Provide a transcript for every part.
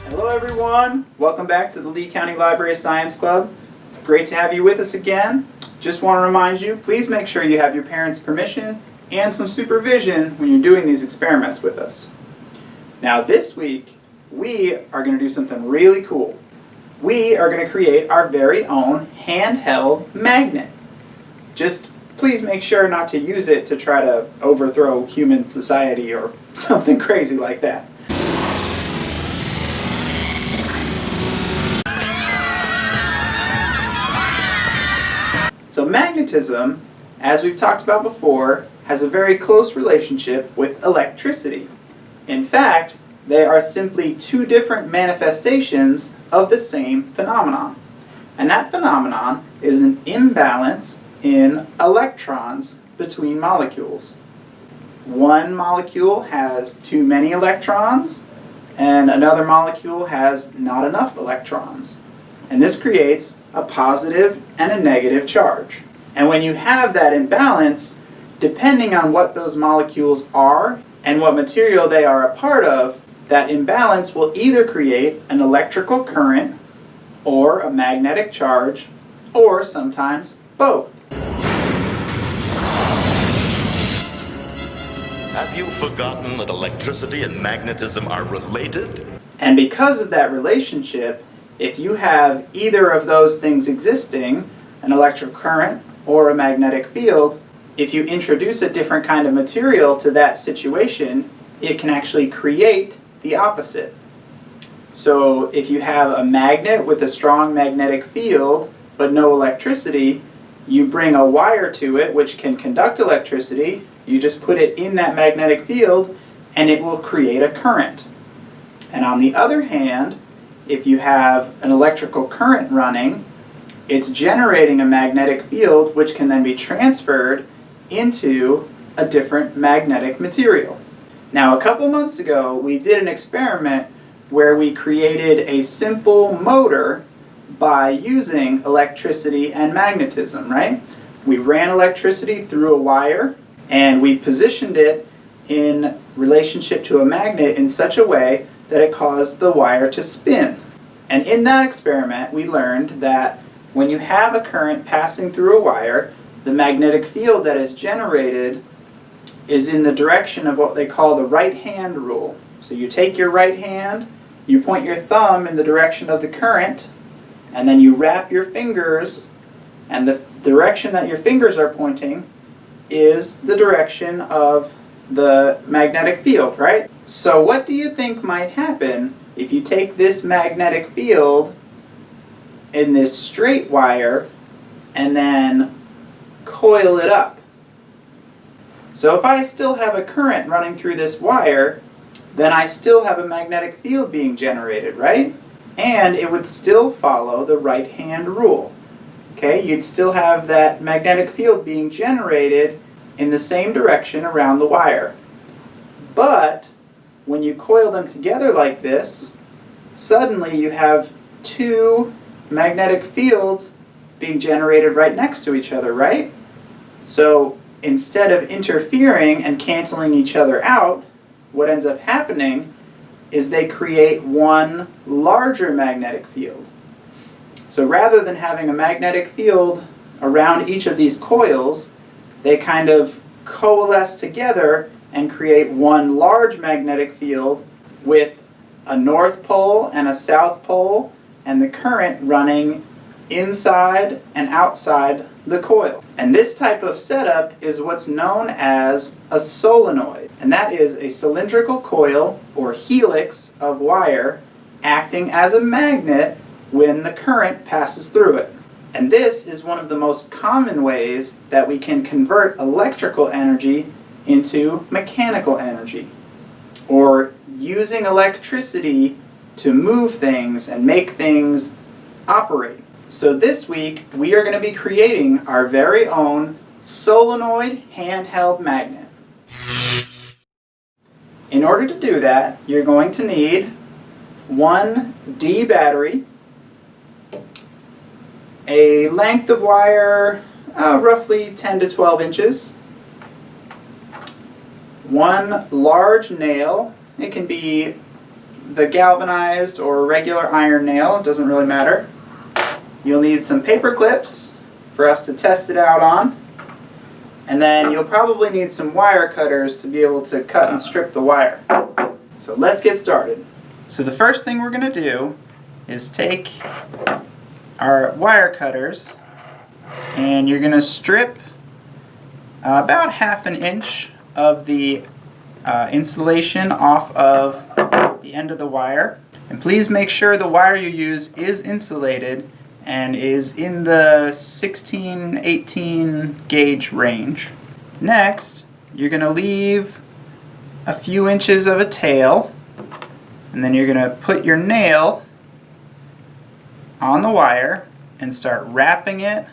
Hello everyone, welcome back to the Lee County Library Science Club. It's great to have you with us again. Just want to remind you, please make sure you have your parents' permission and some supervision when you're doing these experiments with us. Now this week, we are going to do something really cool. We are going to create our very own handheld magnet. Just please make sure not to use it to try to overthrow human society or something crazy like that. So magnetism, as we've talked about before, has a very close relationship with electricity. In fact, they are simply two different manifestations of the same phenomenon. And that phenomenon is an imbalance in electrons between molecules. One molecule has too many electrons, and another molecule has not enough electrons. And this creates a positive and a negative charge. And when you have that imbalance, depending on what those molecules are and what material they are a part of, that imbalance will either create an electrical current or a magnetic charge, or sometimes both. Have you forgotten that electricity and magnetism are related? And because of that relationship, if you have either of those things existing, an electric current or a magnetic field, if you introduce a different kind of material to that situation, it can actually create the opposite. So if you have a magnet with a strong magnetic field but no electricity, you bring a wire to it which can conduct electricity, you just put it in that magnetic field and it will create a current. And on the other hand, if you have an electrical current running, it's generating a magnetic field which can then be transferred into a different magnetic material. Now, a couple months ago, we did an experiment where we created a simple motor by using electricity and magnetism, right? We ran electricity through a wire and we positioned it in relationship to a magnet in such a way that it caused the wire to spin. And in that experiment, we learned that when you have a current passing through a wire, the magnetic field that is generated is in the direction of what they call the right-hand rule. So you take your right hand, you point your thumb in the direction of the current, and then you wrap your fingers, and the direction that your fingers are pointing is the direction of the magnetic field, right? So what do you think might happen if you take this magnetic field in this straight wire and then coil it up? So if I still have a current running through this wire, then I still have a magnetic field being generated, right? And it would still follow the right-hand rule. Okay, you'd still have that magnetic field being generated in the same direction around the wire. But when you coil them together like this, suddenly you have two magnetic fields being generated right next to each other, right? So instead of interfering and canceling each other out, what ends up happening is they create one larger magnetic field. So rather than having a magnetic field around each of these coils, they kind of coalesce together and create one large magnetic field with a north pole and a south pole and the current running inside and outside the coil. And this type of setup is what's known as a solenoid. And that is a cylindrical coil or helix of wire acting as a magnet when the current passes through it. And this is one of the most common ways that we can convert electrical energy into mechanical energy, or using electricity to move things and make things operate. So this week we are going to be creating our very own solenoid handheld magnet. In order to do that, you're going to need one D battery, a length of wire roughly 10 to 12 inches, one large nail. It can be the galvanized or regular iron nail, it doesn't really matter. You'll need some paper clips for us to test it out on. And then you'll probably need some wire cutters to be able to cut and strip the wire. So let's get started. So the first thing we're going to do is take our wire cutters and you're going to strip about 1/2 inch of the insulation off of the end of the wire. And please make sure the wire you use is insulated and is in the 16-18 gauge range. Next, you're going to leave a few inches of a tail, and then you're going to put your nail on the wire and start wrapping it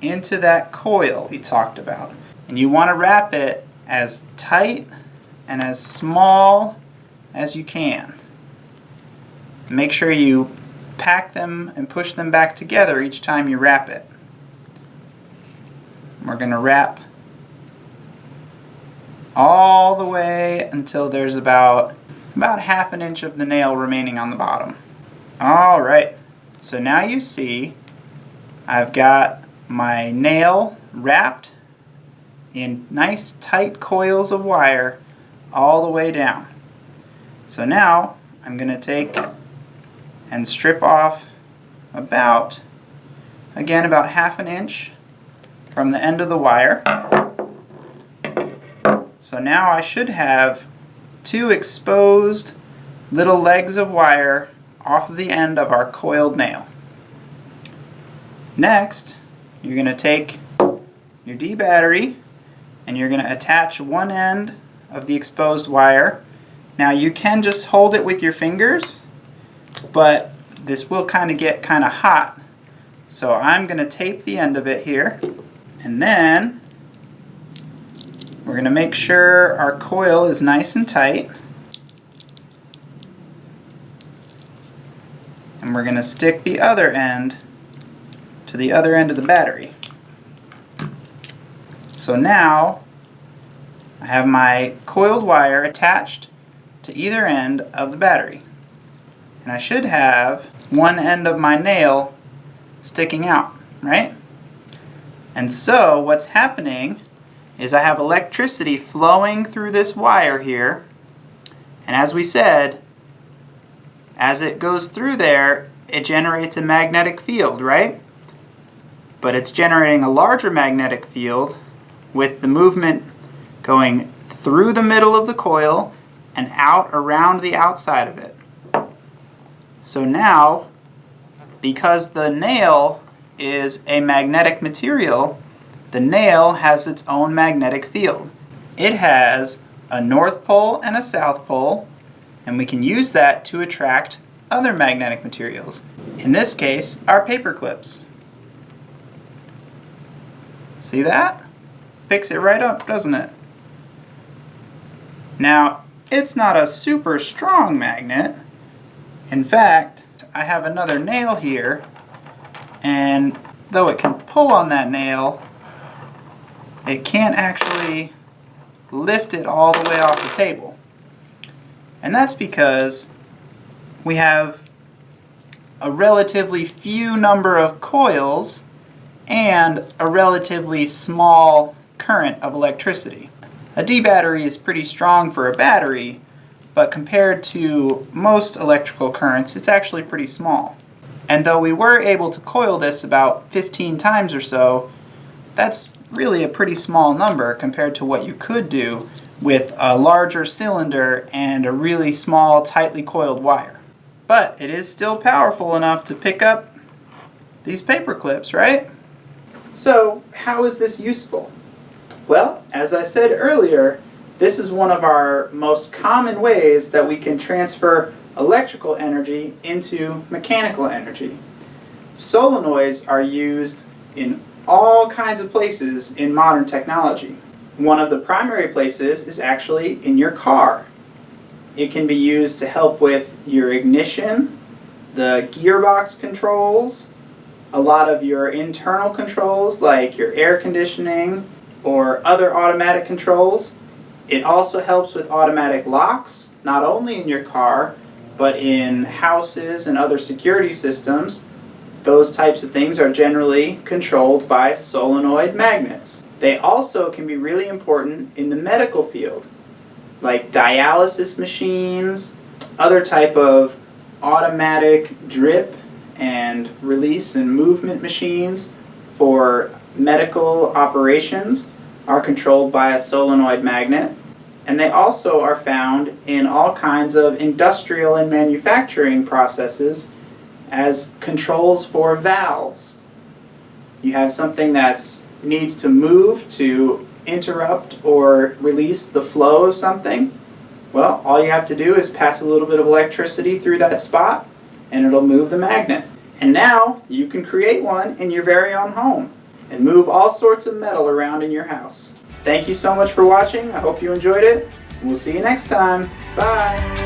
into that coil we talked about. And you want to wrap it as tight and as small as you can. Make sure you pack them and push them back together each time you wrap it. We're going to wrap all the way until there's about 1/2 inch of the nail remaining on the bottom. Alright, so now you see I've got my nail wrapped in nice tight coils of wire all the way down. So now I'm going to take and strip off about 1/2 inch from the end of the wire. So now I should have 2 exposed little legs of wire off of the end of our coiled nail. Next, you're going to take your D battery and you're going to attach one end of the exposed wire. Now you can just hold it with your fingers, but this will get kind of hot. So I'm going to tape the end of it here, and then we're going to make sure our coil is nice and tight. And we're going to stick the other end to the other end of the battery. So now I have my coiled wire attached to either end of the battery. And I should have one end of my nail sticking out, right? And so what's happening is I have electricity flowing through this wire here. And as we said, as it goes through there, it generates a magnetic field, right? But it's generating a larger magnetic field with the movement going through the middle of the coil and out around the outside of it. So now, because the nail is a magnetic material, the nail has its own magnetic field. It has a north pole and a south pole, and we can use that to attract other magnetic materials. In this case, our paper clips. See that? Picks it right up, doesn't it? Now, it's not a super strong magnet. In fact, I have another nail here, and though it can pull on that nail, it can't actually lift it all the way off the table. And that's because we have a relatively few number of coils and a relatively small current of electricity. A D battery is pretty strong for a battery, but compared to most electrical currents, it's actually pretty small. And though we were able to coil this about 15 times or so, that's really a pretty small number compared to what you could do with a larger cylinder and a really small, tightly coiled wire. But it is still powerful enough to pick up these paper clips, right? So, how is this useful? Well, as I said earlier, this is one of our most common ways that we can transfer electrical energy into mechanical energy. Solenoids are used in all kinds of places in modern technology. One of the primary places is actually in your car. It can be used to help with your ignition, the gearbox controls, a lot of your internal controls like your air conditioning or other automatic controls. It also helps with automatic locks, not only in your car, But in houses and other security systems, those types of things are generally controlled by solenoid magnets. They also can be really important in the medical field, like dialysis machines, other type of automatic drip and release and movement machines for medical operations are controlled by a solenoid magnet. And they also are found in all kinds of industrial and manufacturing processes as controls for valves. You have something that needs to move to interrupt or release the flow of something. Well, all you have to do is pass a little bit of electricity through that spot and it'll move the magnet. And now you can create one in your very own home and move all sorts of metal around in your house. Thank you so much for watching. I hope you enjoyed it. We'll see you next time. Bye.